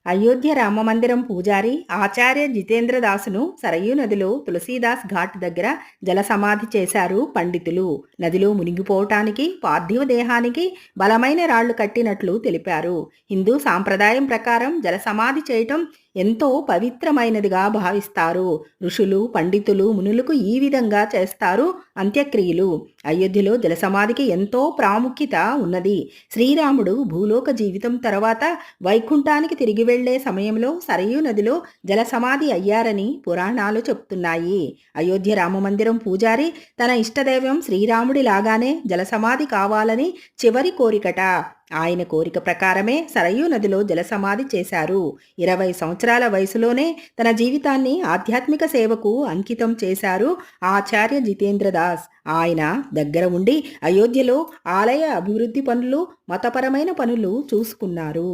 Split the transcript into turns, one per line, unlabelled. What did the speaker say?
అయోధ్య రామమందిరం పూజారి ఆచార్య జితేంద్రదాసును సరయూ నదిలో తులసీదాస్ ఘాట్ దగ్గర జల సమాధి చేశారు పండితులు. నదిలో మునిగిపోవటానికి పార్థివ దేహానికి బలమైన రాళ్లు కట్టినట్లు తెలిపారు. హిందూ సాంప్రదాయం ప్రకారం జల సమాధి చేయటం ఎంతో పవిత్రమైనదిగా భావిస్తారు. ఋషులు, పండితులు, మునులకు ఈ విధంగా చేస్తారు అంత్యక్రియలు. అయోధ్యలో జలసమాధికి ఎంతో ప్రాముఖ్యత ఉన్నది. శ్రీరాముడు భూలోక జీవితం తర్వాత వైకుంఠానికి తిరిగి వెళ్లే సమయంలో సరయూ నదిలో జలసమాధి అయ్యారని పురాణాలు చెప్తున్నాయి. అయోధ్య రామమందిరం పూజారి తన ఇష్టదైవం శ్రీరాముడి లాగానే జలసమాధి కావాలని చివరి కోరికట. ఆయన కోరిక ప్రకారమే సరయూ నదిలో జలసమాధి చేశారు. 20 సంవత్సరాల వయసులోనే తన జీవితాన్ని ఆధ్యాత్మిక సేవకు అంకితం చేశారు ఆచార్య జితేంద్రదాస్. ఆయన దగ్గర ఉండి అయోధ్యలో ఆలయ అభివృద్ధి పనులు, మతపరమైన పనులు చూసుకున్నారు.